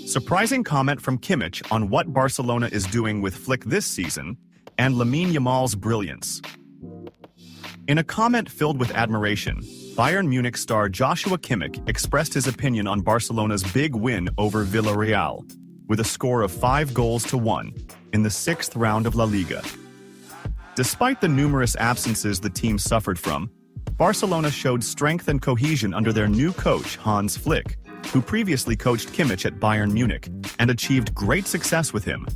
Surprising comment from Kimich on what Barcelona is doing with Flick this season, and Lamine Yamal's brilliance. In a comment filled with admiration, Bayern Munich star Joshua Kimmich expressed his opinion on Barcelona's big win over Villarreal, with a score of 5-1 in the 6th round of La Liga. Despite the numerous absences the team suffered from, Barcelona showed strength and cohesion under their new coach Hans Flick, who previously coached Kimich at Bayern Munich and achieved great success with him.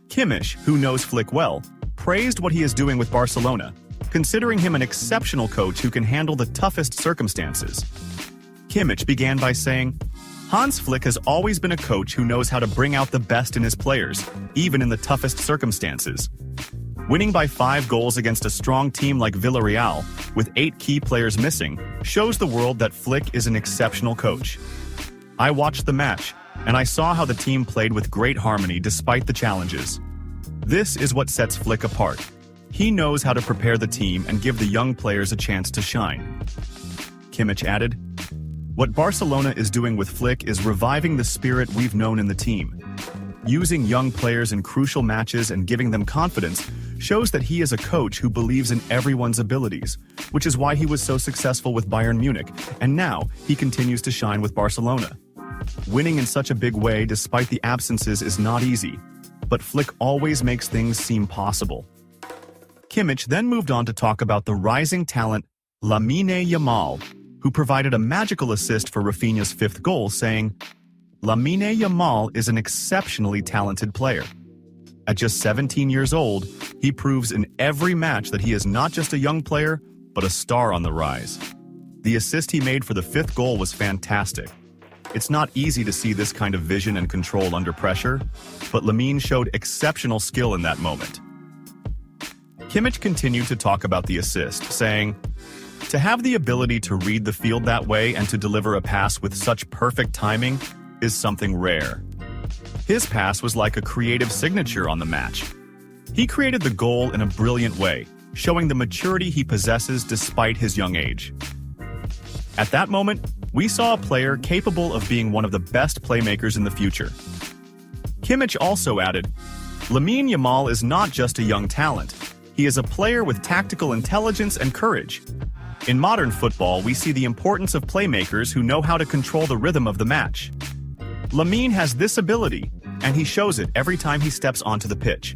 Kimich, who knows Flick well, praised what he is doing with Barcelona, considering him an exceptional coach who can handle the toughest circumstances. Kimich began by saying, "Hans Flick has always been a coach who knows how to bring out the best in his players, even in the toughest circumstances. Winning by 5 goals against a strong team like Villarreal, with 8 key players missing, shows the world that Flick is an exceptional coach. I watched the match, and I saw how the team played with great harmony despite the challenges. This is what sets Flick apart. He knows how to prepare the team and give the young players a chance to shine." Kimich added, "What Barcelona is doing with Flick is reviving the spirit we've known in the team. Using young players in crucial matches and giving them confidence shows that he is a coach who believes in everyone's abilities, which is why he was so successful with Bayern Munich, and now he continues to shine with Barcelona. Winning in such a big way despite the absences is not easy, but Flick always makes things seem possible." Kimich then moved on to talk about the rising talent Lamine Yamal, who provided a magical assist for Rafinha's 5th goal, saying, "Lamine Yamal is an exceptionally talented player. At just 17 years old, he proves in every match that he is not just a young player, but a star on the rise." The assist he made for the 5th goal was fantastic. It's not easy to see this kind of vision and control under pressure, but Lamine showed exceptional skill in that moment. Kimich continued to talk about the assist, saying, "To have the ability to read the field that way and to deliver a pass with such perfect timing is something rare. His pass was like a creative signature on the match. He created the goal in a brilliant way, showing the maturity he possesses despite his young age. At that moment, we saw a player capable of being one of the best playmakers in the future." Kimich also added, "Lamine Yamal is not just a young talent. He is a player with tactical intelligence and courage. In modern football, we see the importance of playmakers who know how to control the rhythm of the match. Lamine has this ability, and he shows it every time he steps onto the pitch.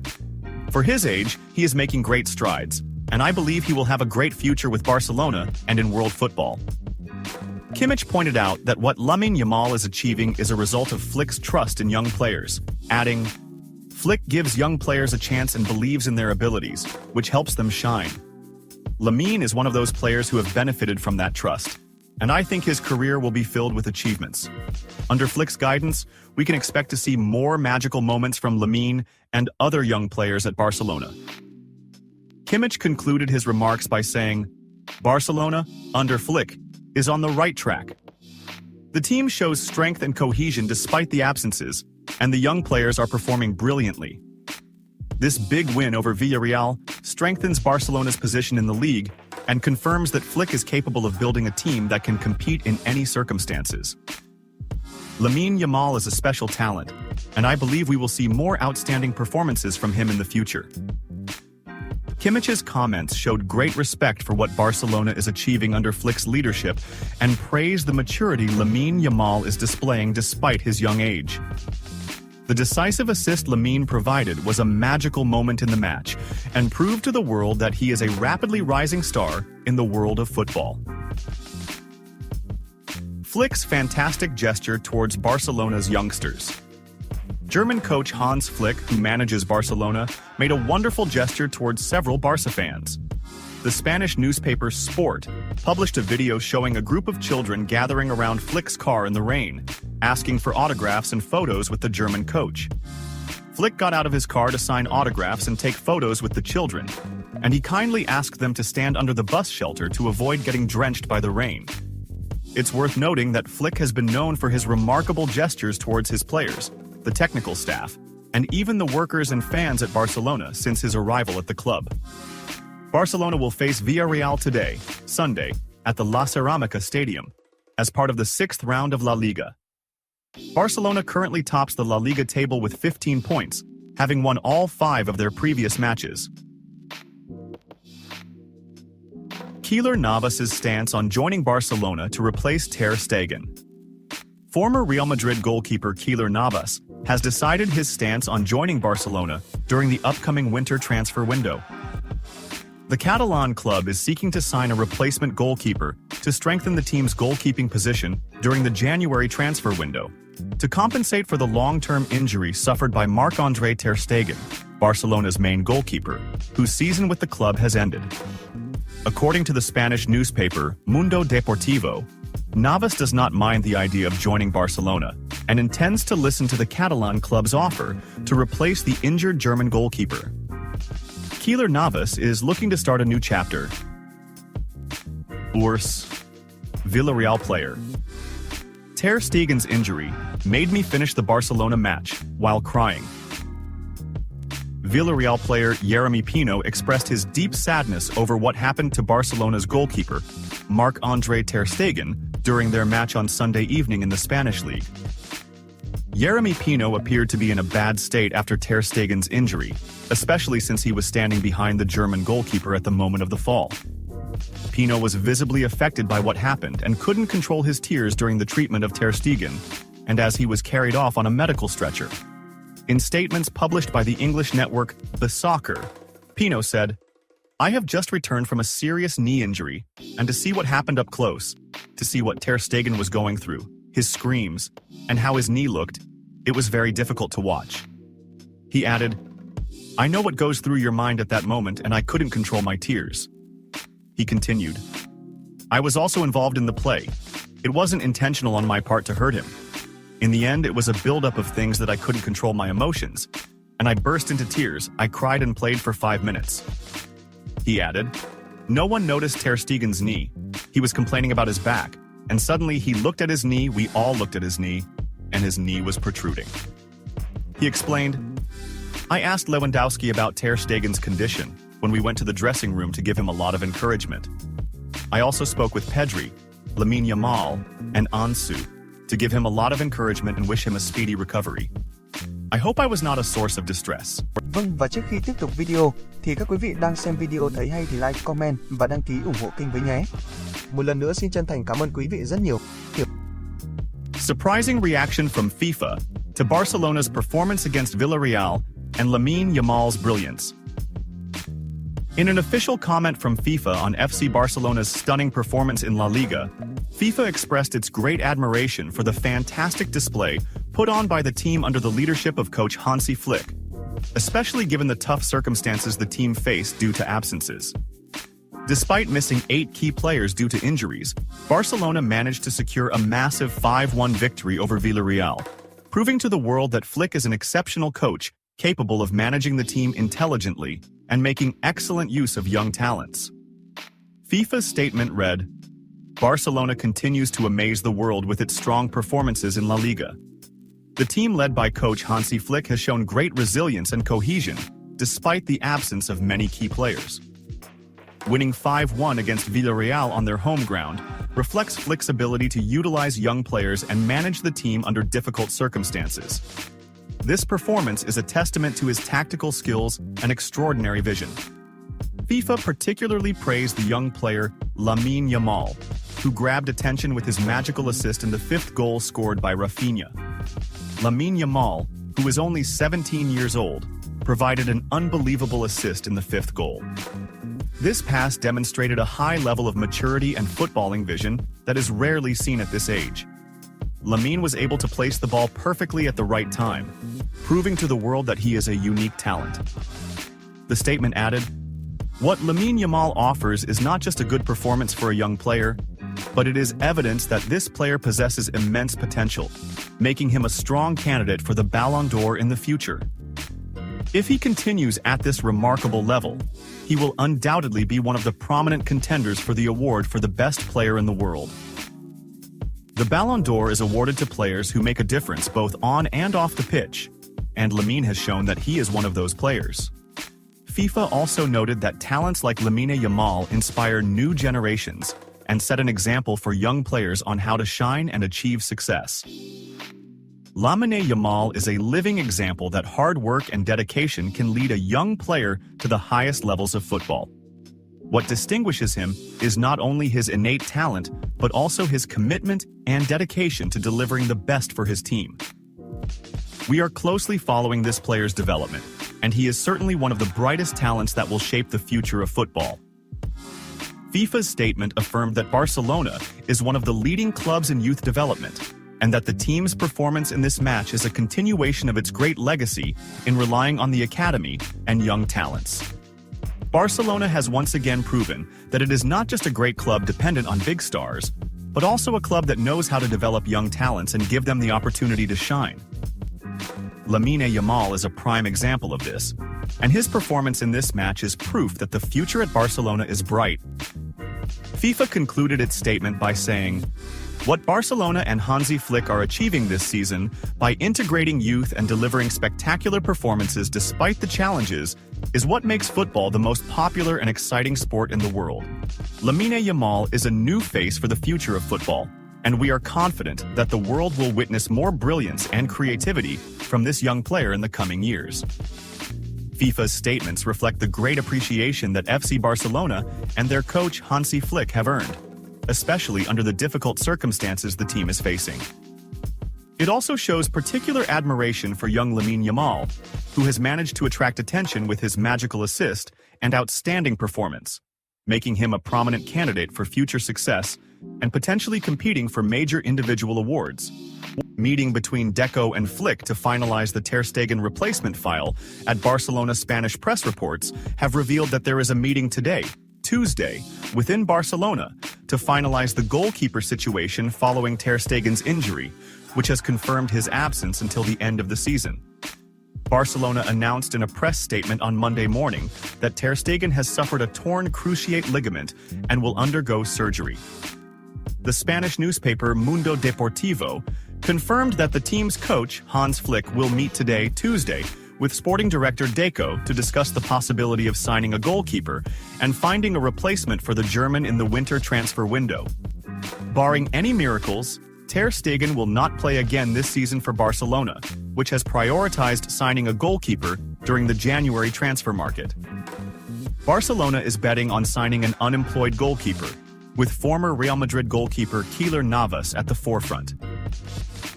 For his age, he is making great strides, and I believe he will have a great future with Barcelona and in world football." Kimich pointed out that what Lamine Yamal is achieving is a result of Flick's trust in young players, adding, "Flick gives young players a chance and believes in their abilities, which helps them shine. Lamine is one of those players who have benefited from that trust, and I think his career will be filled with achievements. Under Flick's guidance, we can expect to see more magical moments from Lamine and other young players at Barcelona." Kimich concluded his remarks by saying, "Barcelona, under Flick, is on the right track. The team shows strength and cohesion despite the absences, and the young players are performing brilliantly. This big win over Villarreal strengthens Barcelona's position in the league and confirms that Flick is capable of building a team that can compete in any circumstances. Lamine Yamal is a special talent, and I believe we will see more outstanding performances from him in the future." Kimich's comments showed great respect for what Barcelona is achieving under Flick's leadership and praised the maturity Lamine Yamal is displaying despite his young age. The decisive assist Lamine provided was a magical moment in the match and proved to the world that he is a rapidly rising star in the world of football. Flick's fantastic gesture towards Barcelona's youngsters. German coach Hans Flick, who manages Barcelona, made a wonderful gesture towards several Barca fans. The Spanish newspaper Sport published a video showing a group of children gathering around Flick's car in the rain, asking for autographs and photos with the German coach. Flick got out of his car to sign autographs and take photos with the children, and he kindly asked them to stand under the bus shelter to avoid getting drenched by the rain. It's worth noting that Flick has been known for his remarkable gestures towards his players, the technical staff, and even the workers and fans at Barcelona since his arrival at the club. Barcelona will face Villarreal today, Sunday, at the La Ceramica Stadium, as part of the 6th round of La Liga. Barcelona currently tops the La Liga table with 15 points, having won all 5 of their previous matches. Keylor Navas's stance on joining Barcelona to replace Ter Stegen. Former Real Madrid goalkeeper Keylor Navas has decided his stance on joining Barcelona during the upcoming winter transfer window. The Catalan club is seeking to sign a replacement goalkeeper to strengthen the team's goalkeeping position during the January transfer window, to compensate for the long-term injury suffered by Marc-André ter Stegen, Barcelona's main goalkeeper, whose season with the club has ended. According to the Spanish newspaper Mundo Deportivo, Navas does not mind the idea of joining Barcelona and intends to listen to the Catalan club's offer to replace the injured German goalkeeper. Keylor Navas is looking to start a new chapter. Urs, Villarreal player. Ter Stegen's injury made me finish the Barcelona match while crying. Villarreal player Pino expressed his deep sadness over what happened to Barcelona's goalkeeper, Marc-André ter Stegen, during their match on Sunday evening in the Spanish league. Pino appeared to be in a bad state after ter Stegen's injury, especially since he was standing behind the German goalkeeper at the moment of the fall. Pino was visibly affected by what happened and couldn't control his tears during the treatment of ter Stegen, and as he was carried off on a medical stretcher. In statements published by the English network The Soccer, Pino said, "I have just returned from a serious knee injury, and to see what happened up close, to see what ter Stegen was going through, his screams, and how his knee looked, it was very difficult to watch." He added, "I know what goes through your mind at that moment, and I couldn't control my tears." He continued, "I was also involved in the play. It wasn't intentional on my part to hurt him. In the end, it was a buildup of things that I couldn't control my emotions, and I burst into tears. I cried and played for 5 minutes." He added, "No one noticed ter Stegen's knee. He was complaining about his back, and suddenly he looked at his knee, we all looked at his knee, and his knee was protruding." He explained, "I asked Lewandowski about ter Stegen's condition when we went to the dressing room to give him a lot of encouragement. I also spoke with Pedri, Lamine Yamal, and Ansu to give him a lot of encouragement and wish him a speedy recovery. I hope I was not a source of distress." Vâng, và trước khi tiếp tục video thì các quý vị đang xem video thấy hay thì like, comment và đăng ký ủng hộ kênh với nhé. Một lần nữa xin chân thành cảm ơn quý vị rất nhiều. Surprising reaction from FIFA to Barcelona's performance against Villarreal and Lamine Yamal's brilliance. In an official comment from FIFA on FC Barcelona's stunning performance in La Liga, FIFA expressed its great admiration for the fantastic display put on by the team under the leadership of coach Hansi Flick, especially given the tough circumstances the team faced due to absences. Despite missing 8 key players due to injuries, Barcelona managed to secure a massive 5-1 victory over Villarreal, proving to the world that Flick is an exceptional coach capable of managing the team intelligently and making excellent use of young talents. FIFA's statement read, "Barcelona continues to amaze the world with its strong performances in La Liga. The team led by coach Hansi Flick has shown great resilience and cohesion, despite the absence of many key players. Winning 5-1 against Villarreal on their home ground reflects Flick's ability to utilize young players and manage the team under difficult circumstances. This performance is a testament to his tactical skills and extraordinary vision." FIFA particularly praised the young player Lamine Yamal, who grabbed attention with his magical assist in the 5th goal scored by Rafinha. Lamine Yamal, who is only 17 years old, provided an unbelievable assist in the 5th goal. This pass demonstrated a high level of maturity and footballing vision that is rarely seen at this age. Lamine was able to place the ball perfectly at the right time, proving to the world that he is a unique talent. The statement added, "What Lamine Yamal offers is not just a good performance for a young player, but it is evidence that this player possesses immense potential, making him a strong candidate for the Ballon d'Or in the future. If he continues at this remarkable level, he will undoubtedly be one of the prominent contenders for the award for the best player in the world." The Ballon d'Or is awarded to players who make a difference both on and off the pitch, and Lamine has shown that he is one of those players. FIFA also noted that talents like Lamine Yamal inspire new generations and set an example for young players on how to shine and achieve success. Lamine Yamal is a living example that hard work and dedication can lead a young player to the highest levels of football. What distinguishes him is not only his innate talent, but also his commitment and dedication to delivering the best for his team. We are closely following this player's development, and he is certainly one of the brightest talents that will shape the future of football. FIFA's statement affirmed that Barcelona is one of the leading clubs in youth development, and that the team's performance in this match is a continuation of its great legacy in relying on the academy and young talents. Barcelona has once again proven that it is not just a great club dependent on big stars, but also a club that knows how to develop young talents and give them the opportunity to shine. Lamine Yamal is a prime example of this, and his performance in this match is proof that the future at Barcelona is bright. FIFA concluded its statement by saying, "What Barcelona and Hansi Flick are achieving this season by integrating youth and delivering spectacular performances despite the challenges is what makes football the most popular and exciting sport in the world. Lamine Yamal is a new face for the future of football, and we are confident that the world will witness more brilliance and creativity from this young player in the coming years." FIFA's statements reflect the great appreciation that FC Barcelona and their coach Hansi Flick have earned, especially under the difficult circumstances the team is facing. It also shows particular admiration for young Lamine Yamal, who has managed to attract attention with his magical assist and outstanding performance, making him a prominent candidate for future success and potentially competing for major individual awards. Meeting between Deco and Flick to finalize the Ter Stegen replacement file at Barcelona Spanish press reports have revealed that there is a meeting today, Tuesday, within Barcelona to finalize the goalkeeper situation following Ter Stegen's injury, which has confirmed his absence until the end of the season. Barcelona announced in a press statement on Monday morning that Ter Stegen has suffered a torn cruciate ligament and will undergo surgery. The Spanish newspaper Mundo Deportivo confirmed that the team's coach, Hans Flick, will meet today, Tuesday, with sporting director Deco to discuss the possibility of signing a goalkeeper and finding a replacement for the German in the winter transfer window. Barring any miracles, Ter Stegen will not play again this season for Barcelona, which has prioritized signing a goalkeeper during the January transfer market. Barcelona is betting on signing an unemployed goalkeeper, with former Real Madrid goalkeeper Keylor Navas at the forefront.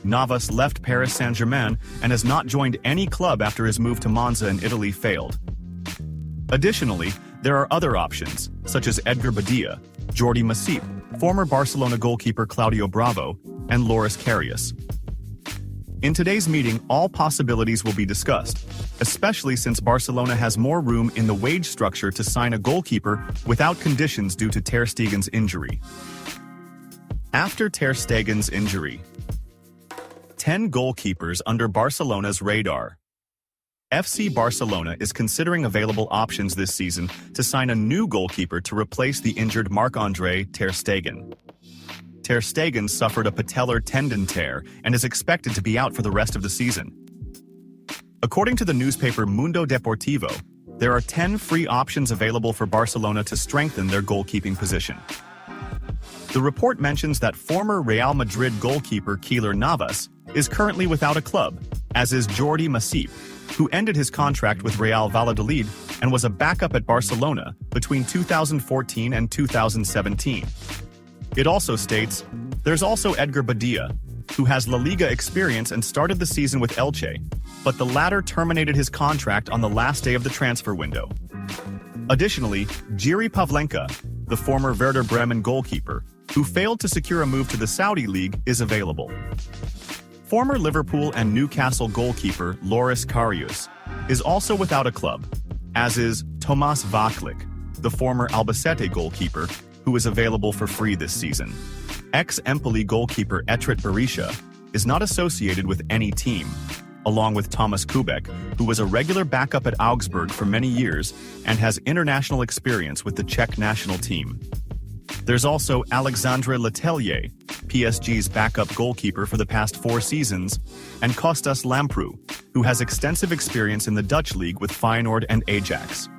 Navas left Paris Saint-Germain and has not joined any club after his move to Monza in Italy failed. Additionally, there are other options, such as Edgar Badia, Jordi Masip, former Barcelona goalkeeper Claudio Bravo, and Loris Karius. In today's meeting, all possibilities will be discussed, especially since Barcelona has more room in the wage structure to sign a goalkeeper without conditions due to Ter Stegen's injury. After Ter Stegen's injury, 10 goalkeepers under Barcelona's radar. FC Barcelona is considering available options this season to sign a new goalkeeper to replace the injured Marc-Andre Ter Stegen. Ter Stegen suffered a patellar tendon tear and is expected to be out for the rest of the season. According to the newspaper Mundo Deportivo, there are 10 free options available for Barcelona to strengthen their goalkeeping position. The report mentions that former Real Madrid goalkeeper Keylor Navas is currently without a club, as is Jordi Masip, who ended his contract with Real Valladolid and was a backup at Barcelona between 2014 and 2017. It also states, there's also Edgar Badia, who has La Liga experience and started the season with Elche, but the latter terminated his contract on the last day of the transfer window. Additionally, Jiri Pavlenka, the former Werder Bremen goalkeeper, who failed to secure a move to the Saudi League, is available. Former Liverpool and Newcastle goalkeeper Loris Karius is also without a club, as is Tomas Vaklik, the former Albacete goalkeeper, who is available for free this season. Ex-Empoli goalkeeper Etrit Berisha is not associated with any team, along with Thomas Kubek, who was a regular backup at Augsburg for many years and has international experience with the Czech national team. There's also Alexandre Letellier, PSG's backup goalkeeper for the past 4 seasons, and Kostas Lamprou, who has extensive experience in the Dutch league with Feyenoord and Ajax.